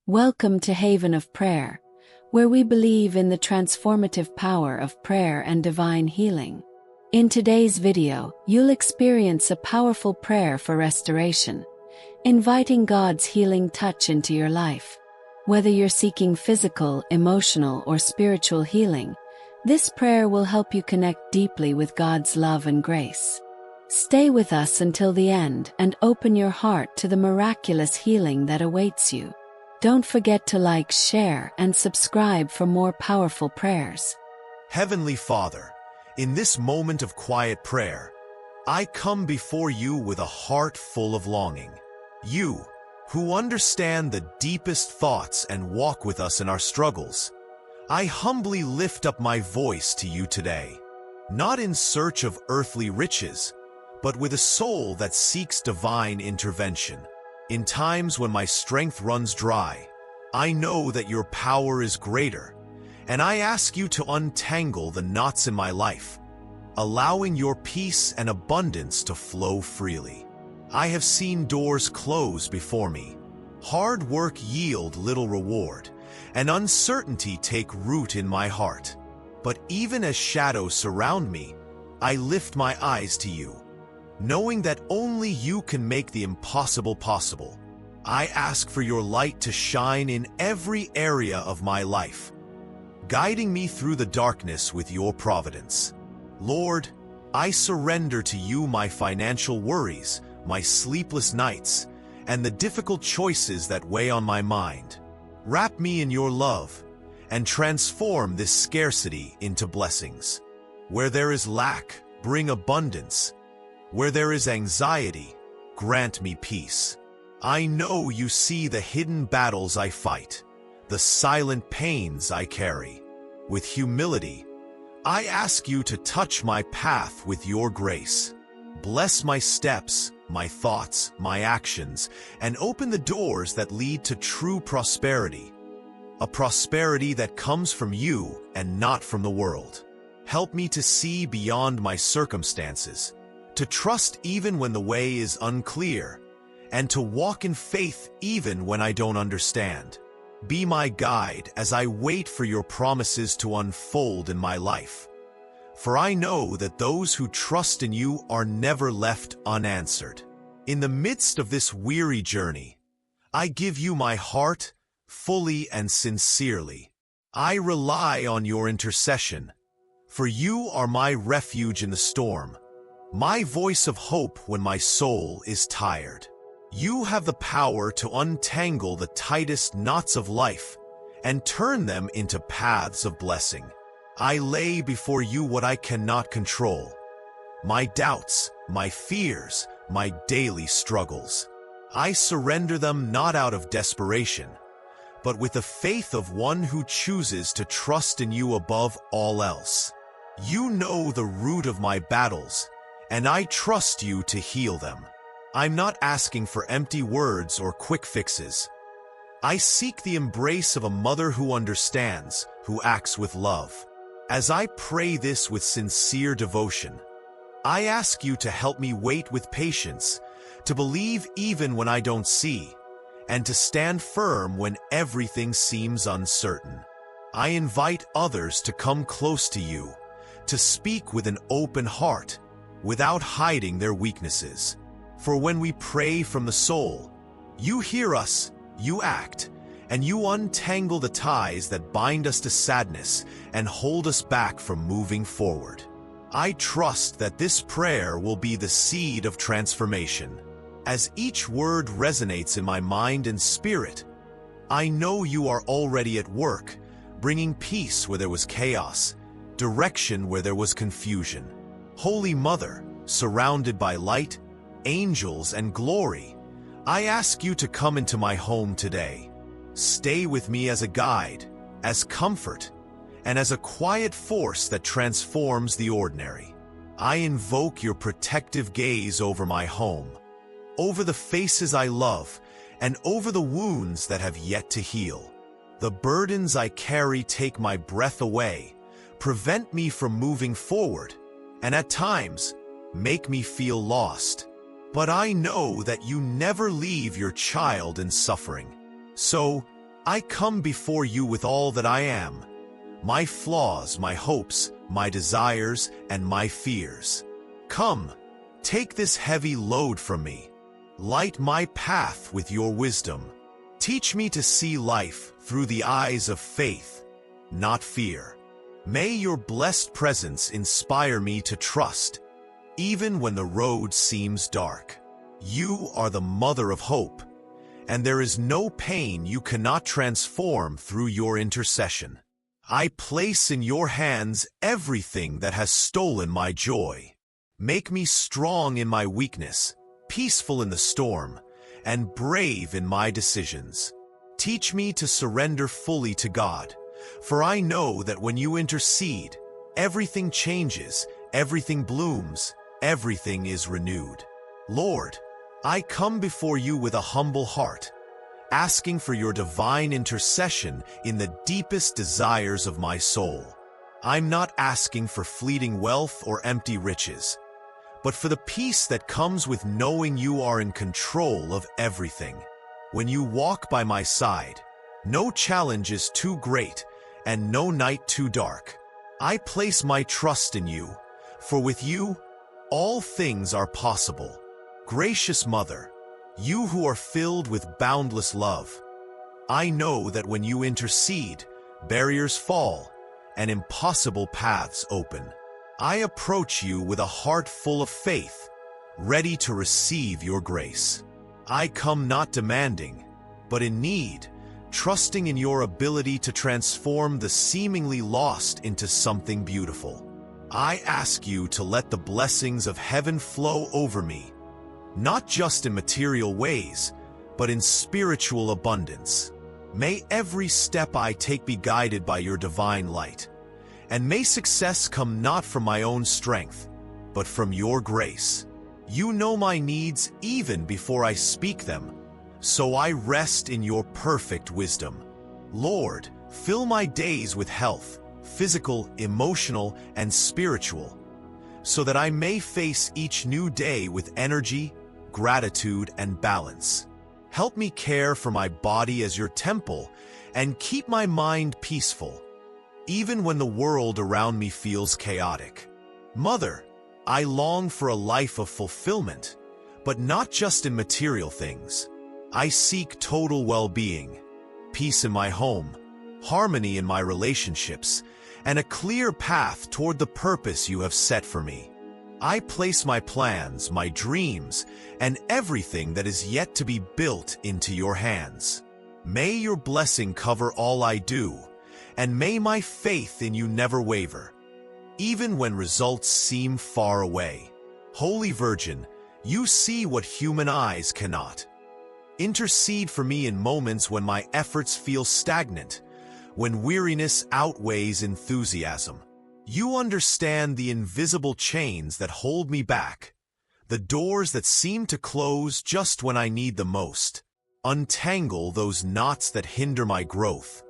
Welcome to Haven of Prayer, where we believe in the transformative power of prayer and divine healing. In today's video, you'll experience a powerful prayer for restoration, inviting God's healing touch into your life. Whether you're seeking physical, emotional, or spiritual healing, this prayer will help you connect deeply with God's love and grace. Stay with us until the end and open your heart to the miraculous healing that awaits you. Don't forget to like, share, and subscribe for more powerful prayers. Heavenly Father, in this moment of quiet prayer, I come before you with a heart full of longing. You, who understand the deepest thoughts and walk with us in our struggles, I humbly lift up my voice to you today, not in search of earthly riches, but with a soul that seeks divine intervention. In times when my strength runs dry, I know that your power is greater, and I ask you to untangle the knots in my life, allowing your peace and abundance to flow freely. I have seen doors close before me, hard work yield little reward, and uncertainty take root in my heart. But even as shadows surround me, I lift my eyes to you, knowing that only you can make the impossible possible. I ask for your light to shine in every area of my life, guiding me through the darkness with your providence. Lord, I surrender to you my financial worries, my sleepless nights, and the difficult choices that weigh on my mind. Wrap me in your love and transform this scarcity into blessings. Where there is lack, bring abundance. Where there is anxiety, grant me peace. I know you see the hidden battles I fight, the silent pains I carry. With humility, I ask you to touch my path with your grace. Bless my steps, my thoughts, my actions, and open the doors that lead to true prosperity. A prosperity that comes from you and not from the world. Help me to see beyond my circumstances, to trust even when the way is unclear, and to walk in faith even when I don't understand. Be my guide as I wait for your promises to unfold in my life. For I know that those who trust in you are never left unanswered. In the midst of this weary journey, I give you my heart fully and sincerely. I rely on your intercession, for you are my refuge in the storm, my voice of hope when my soul is tired. You have the power to untangle the tightest knots of life and turn them into paths of blessing. I lay before you what I cannot control, my doubts, my fears, my daily struggles. I surrender them not out of desperation, but with the faith of one who chooses to trust in you above all else. You know the root of my battles, and I trust you to heal them. I'm not asking for empty words or quick fixes. I seek the embrace of a mother who understands, who acts with love. As I pray this with sincere devotion, I ask you to help me wait with patience, to believe even when I don't see, and to stand firm when everything seems uncertain. I invite others to come close to you, to speak with an open heart, without hiding their weaknesses. For when we pray from the soul, you hear us, you act, and you untangle the ties that bind us to sadness and hold us back from moving forward. I trust that this prayer will be the seed of transformation. As each word resonates in my mind and spirit, I know you are already at work, bringing peace where there was chaos, direction where there was confusion. Holy Mother, surrounded by light, angels, and glory, I ask you to come into my home today. Stay with me as a guide, as comfort, and as a quiet force that transforms the ordinary. I invoke your protective gaze over my home, over the faces I love, and over the wounds that have yet to heal. The burdens I carry take my breath away, prevent me from moving forward, and at times make me feel lost. But I know that you never leave your child in suffering. So I come before you with all that I am, my flaws, my hopes, my desires, and my fears. Come, take this heavy load from me. Light my path with your wisdom. Teach me to see life through the eyes of faith, not fear. May your blessed presence inspire me to trust, even when the road seems dark. You are the mother of hope, and there is no pain you cannot transform through your intercession. I place in your hands everything that has stolen my joy. Make me strong in my weakness, peaceful in the storm, and brave in my decisions. Teach me to surrender fully to God, for I know that when you intercede, everything changes, everything blooms, everything is renewed. Lord, I come before you with a humble heart, asking for your divine intercession in the deepest desires of my soul. I'm not asking for fleeting wealth or empty riches, but for the peace that comes with knowing you are in control of everything. When you walk by my side, no challenge is too great and no night too dark. I place my trust in you, for with you, all things are possible. Gracious Mother, you who are filled with boundless love, I know that when you intercede, barriers fall and impossible paths open. I approach you with a heart full of faith, ready to receive your grace. I come not demanding, but in need, trusting in your ability to transform the seemingly lost into something beautiful. I ask you to let the blessings of heaven flow over me, not just in material ways, but in spiritual abundance. May every step I take be guided by your divine light, and may success come not from my own strength, but from your grace. You know my needs even before I speak them, so I rest in your perfect wisdom. Lord, fill my days with health, physical, emotional, and spiritual, so that I may face each new day with energy, gratitude, and balance. Help me care for my body as your temple and keep my mind peaceful, even when the world around me feels chaotic. Mother, I long for a life of fulfillment, but not just in material things. I seek total well-being, peace in my home, harmony in my relationships, and a clear path toward the purpose you have set for me. I place my plans, my dreams, and everything that is yet to be built into your hands. May your blessing cover all I do, and may my faith in you never waver, even when results seem far away. Holy Virgin, you see what human eyes cannot. Intercede for me in moments when my efforts feel stagnant, when weariness outweighs enthusiasm. You understand the invisible chains that hold me back, the doors that seem to close just when I need them most. Untangle those knots that hinder my growth,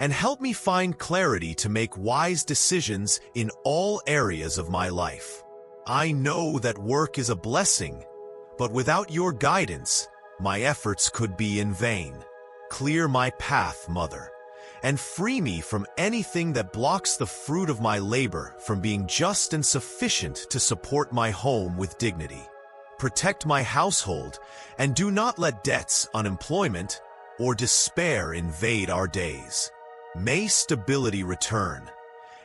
and help me find clarity to make wise decisions in all areas of my life. I know that work is a blessing, but without your guidance, my efforts could be in vain. Clear my path, Mother, and free me from anything that blocks the fruit of my labor from being just and sufficient to support my home with dignity. Protect my household, and do not let debts, unemployment, or despair invade our days. May stability return,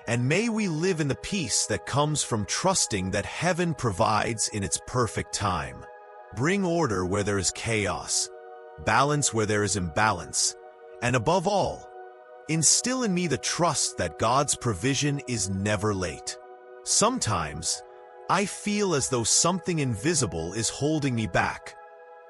and may we live in the peace that comes from trusting that heaven provides in its perfect time. Bring order where there is chaos, balance where there is imbalance, and above all, instill in me the trust that God's provision is never late. Sometimes, I feel as though something invisible is holding me back,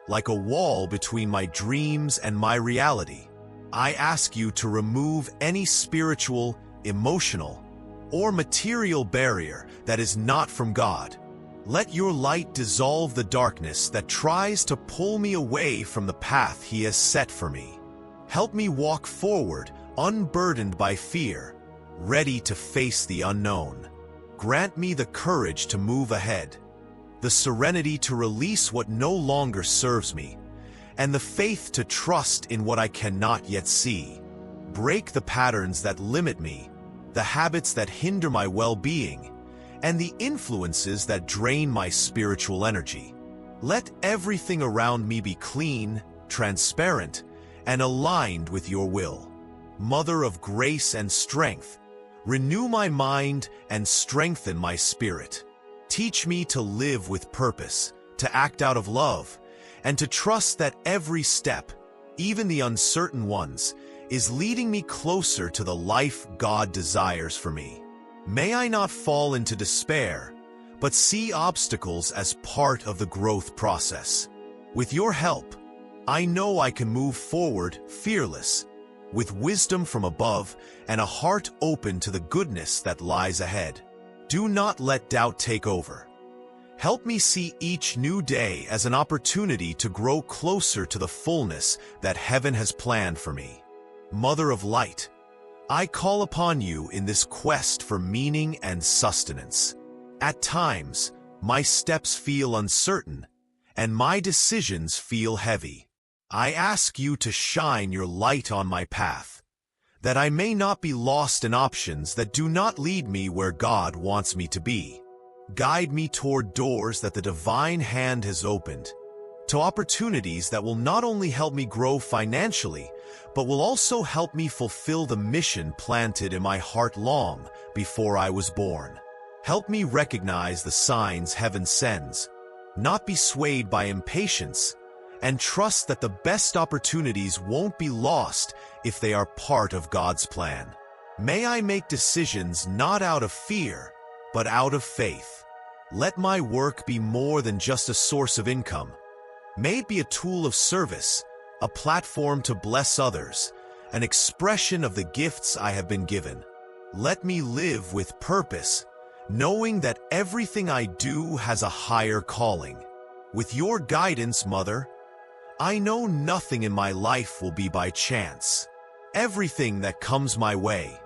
like a wall between my dreams and my reality. I ask you to remove any spiritual, emotional, or material barrier that is not from God. Let your light dissolve the darkness that tries to pull me away from the path He has set for me. Help me walk forward, unburdened by fear, ready to face the unknown. Grant me the courage to move ahead, the serenity to release what no longer serves me, and the faith to trust in what I cannot yet see. Break the patterns that limit me, the habits that hinder my well-being, and the influences that drain my spiritual energy. Let everything around me be clean, transparent, and aligned with your will. Mother of grace and strength, renew my mind and strengthen my spirit. Teach me to live with purpose, to act out of love, and to trust that every step, even the uncertain ones, is leading me closer to the life God desires for me. May I not fall into despair, but see obstacles as part of the growth process. With your help, I know I can move forward fearless, with wisdom from above and a heart open to the goodness that lies ahead. Do not let doubt take over. Help me see each new day as an opportunity to grow closer to the fullness that heaven has planned for me. Mother of light, I call upon you in this quest for meaning and sustenance. At times, my steps feel uncertain, and my decisions feel heavy. I ask you to shine your light on my path, that I may not be lost in options that do not lead me where God wants me to be. Guide me toward doors that the divine hand has opened, to opportunities that will not only help me grow financially, but will also help me fulfill the mission planted in my heart long before I was born. Help me recognize the signs heaven sends, not be swayed by impatience, and trust that the best opportunities won't be lost if they are part of God's plan. May I make decisions not out of fear, but out of faith. Let my work be more than just a source of income. May it be a tool of service, a platform to bless others, an expression of the gifts I have been given. Let me live with purpose, knowing that everything I do has a higher calling. With your guidance, Mother, I know nothing in my life will be by chance. Everything that comes my way,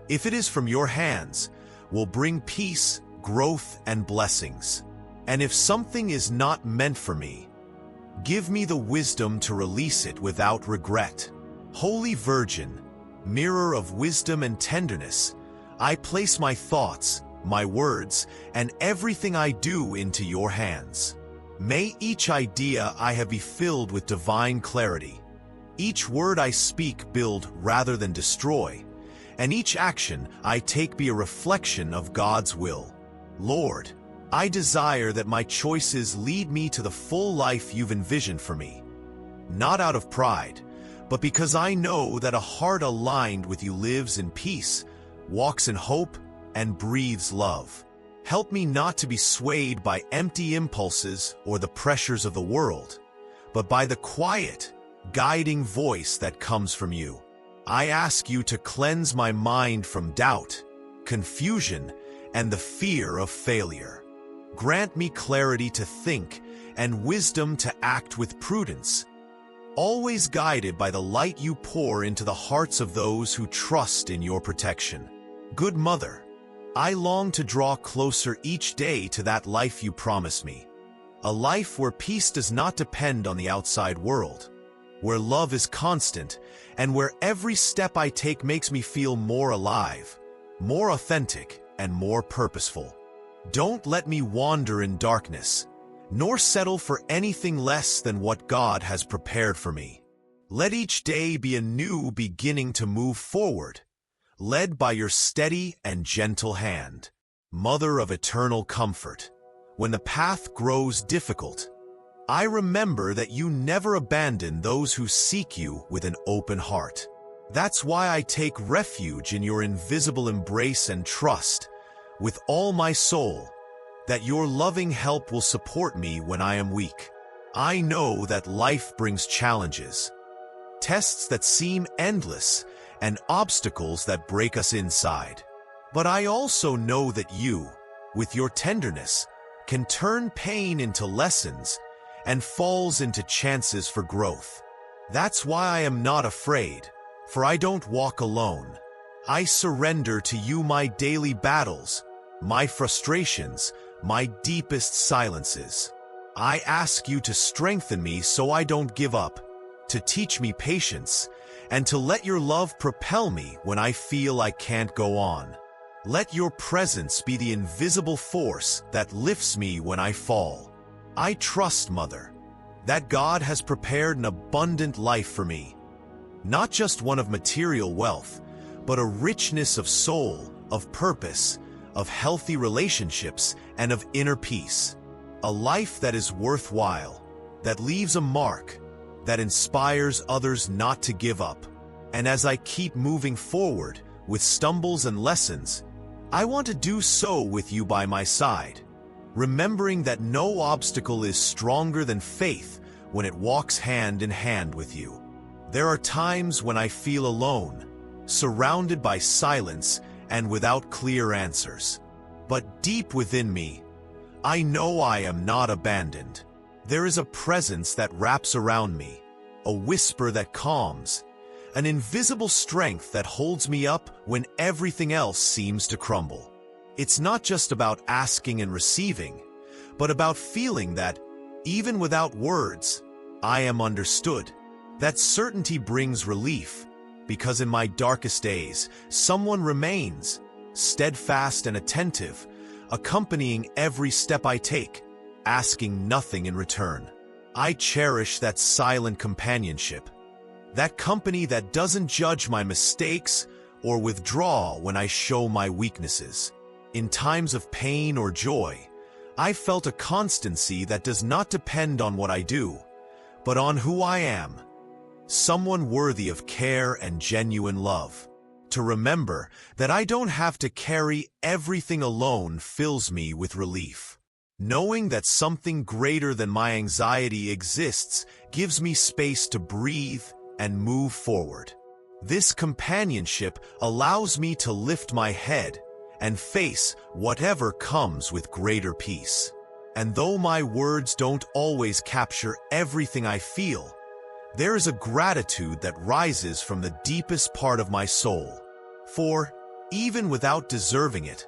if it is from your hands, will bring peace, growth, and blessings. And if something is not meant for me, give me the wisdom to release it without regret. Holy Virgin, mirror of wisdom and tenderness, I place my thoughts, my words, and everything I do into your hands. May each idea I have be filled with divine clarity, each word I speak build rather than destroy, and each action I take be a reflection of God's will. Lord, I desire that my choices lead me to the full life you've envisioned for me, not out of pride, but because I know that a heart aligned with you lives in peace, walks in hope, and breathes love. Help me not to be swayed by empty impulses or the pressures of the world, but by the quiet, guiding voice that comes from you. I ask you to cleanse my mind from doubt, confusion, and the fear of failure. Grant me clarity to think and wisdom to act with prudence, always guided by the light you pour into the hearts of those who trust in your protection. Good Mother, I long to draw closer each day to that life you promise me, a life where peace does not depend on the outside world, where love is constant, and where every step I take makes me feel more alive, more authentic, and more purposeful. Don't let me wander in darkness, nor settle for anything less than what God has prepared for me. Let each day be a new beginning to move forward, led by your steady and gentle hand. Mother of eternal comfort, when the path grows difficult, I remember that you never abandon those who seek you with an open heart. That's why I take refuge in your invisible embrace and trust, with all my soul, that your loving help will support me when I am weak. I know that life brings challenges, tests that seem endless, and obstacles that break us inside. But I also know that you, with your tenderness, can turn pain into lessons and falls into chances for growth. That's why I am not afraid, for I don't walk alone. I surrender to you my daily battles, my frustrations, my deepest silences. I ask you to strengthen me so I don't give up, to teach me patience, and to let your love propel me when I feel I can't go on. Let your presence be the invisible force that lifts me when I fall. I trust, Mother, that God has prepared an abundant life for me, not just one of material wealth, but a richness of soul, of purpose, of healthy relationships, and of inner peace. A life that is worthwhile, that leaves a mark, that inspires others not to give up. And as I keep moving forward with stumbles and lessons, I want to do so with you by my side, remembering that no obstacle is stronger than faith when it walks hand in hand with you. There are times when I feel alone, surrounded by silence and without clear answers. But deep within me, I know I am not abandoned. There is a presence that wraps around me, a whisper that calms, an invisible strength that holds me up when everything else seems to crumble. It's not just about asking and receiving, but about feeling that, even without words, I am understood. That certainty brings relief, because in my darkest days, someone remains, steadfast and attentive, accompanying every step I take, asking nothing in return. I cherish that silent companionship, that company that doesn't judge my mistakes or withdraw when I show my weaknesses. In times of pain or joy, I felt a constancy that does not depend on what I do, but on who I am. Someone worthy of care and genuine love. To remember that I don't have to carry everything alone fills me with relief. Knowing that something greater than my anxiety exists gives me space to breathe and move forward. This companionship allows me to lift my head and face whatever comes with greater peace. And though my words don't always capture everything I feel, there is a gratitude that rises from the deepest part of my soul. For, even without deserving it,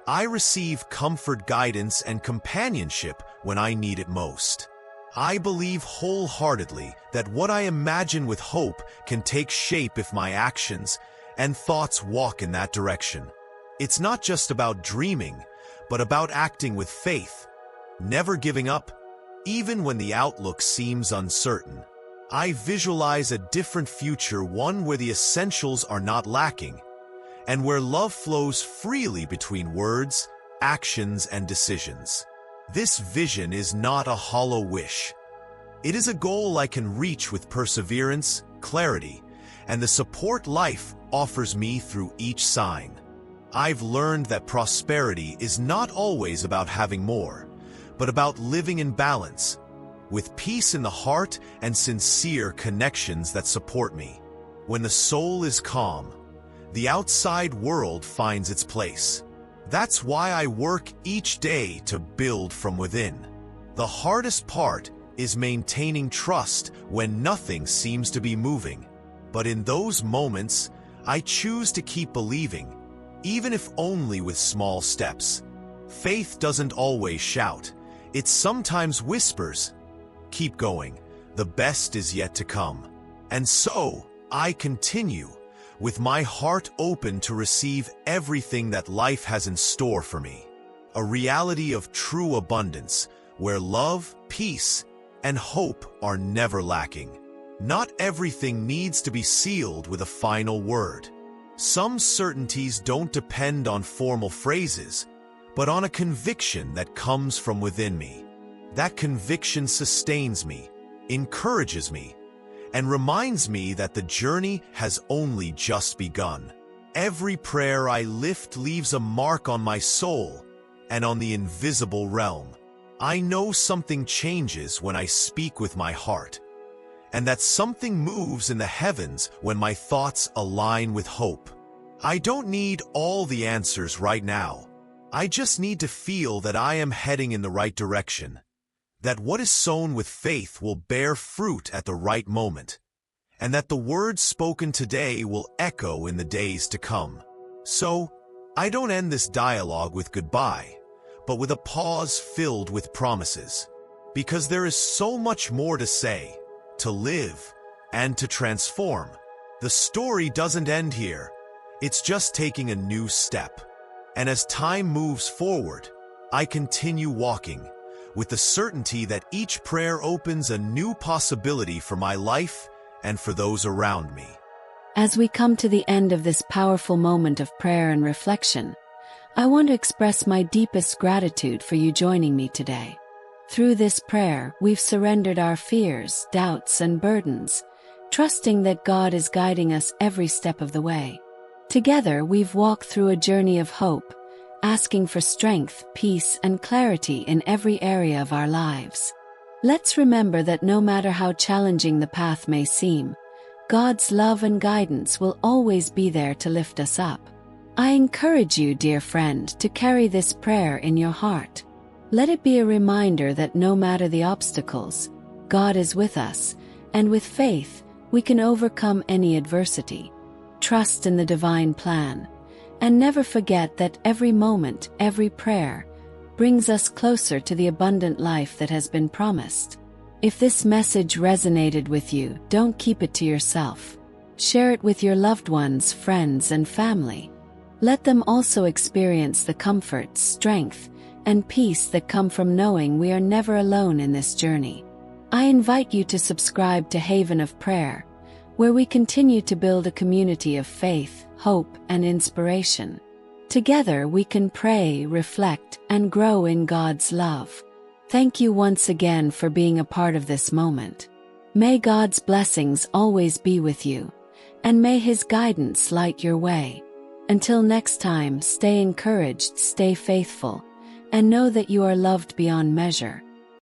I receive comfort, guidance, and companionship when I need it most. I believe wholeheartedly that what I imagine with hope can take shape if my actions and thoughts walk in that direction. It's not just about dreaming, but about acting with faith, never giving up, even when the outlook seems uncertain. I visualize a different future, one where the essentials are not lacking, and where love flows freely between words, actions, and decisions. This vision is not a hollow wish. It is a goal I can reach with perseverance, clarity, and the support life offers me through each sign. I've learned that prosperity is not always about having more, but about living in balance, with peace in the heart and sincere connections that support me. When the soul is calm, the outside world finds its place. That's why I work each day to build from within. The hardest part is maintaining trust when nothing seems to be moving. But in those moments, I choose to keep believing, even if only with small steps. Faith doesn't always shout. It sometimes whispers, "Keep going, the best is yet to come." And so, I continue, with my heart open to receive everything that life has in store for me. A reality of true abundance, where love, peace, and hope are never lacking. Not everything needs to be sealed with a final word. Some certainties don't depend on formal phrases, but on a conviction that comes from within me. That conviction sustains me, encourages me, and reminds me that the journey has only just begun. Every prayer I lift leaves a mark on my soul and on the invisible realm. I know something changes when I speak with my heart, and that something moves in the heavens when my thoughts align with hope. I don't need all the answers right now. I just need to feel that I am heading in the right direction, that what is sown with faith will bear fruit at the right moment, and that the words spoken today will echo in the days to come. So, I don't end this dialogue with goodbye, but with a pause filled with promises. because there is so much more to say, to live, and to transform. The story doesn't end here. It's just taking a new step. And as time moves forward, I continue walking, with the certainty that each prayer opens a new possibility for my life and for those around me. As we come to the end of this powerful moment of prayer and reflection, I want to express my deepest gratitude for you joining me today. Through this prayer, we've surrendered our fears, doubts, and burdens, trusting that God is guiding us every step of the way. Together, we've walked through a journey of hope, asking for strength, peace, and clarity in every area of our lives. Let's remember that no matter how challenging the path may seem, God's love and guidance will always be there to lift us up. I encourage you, dear friend, to carry this prayer in your heart. Let it be a reminder that no matter the obstacles, God is with us, and with faith, we can overcome any adversity. Trust in the divine plan, and never forget that every moment, every prayer, brings us closer to the abundant life that has been promised. If this message resonated with you, don't keep it to yourself. Share it with your loved ones, friends, and family. Let them also experience the comfort, strength, and peace that come from knowing we are never alone in this journey. I invite you to subscribe to Haven of Prayer, where we continue to build a community of faith, hope, and inspiration. Together we can pray, reflect, and grow in God's love. Thank you once again for being a part of this moment. May God's blessings always be with you, and may His guidance light your way. Until next time, stay encouraged, stay faithful, and know that you are loved beyond measure.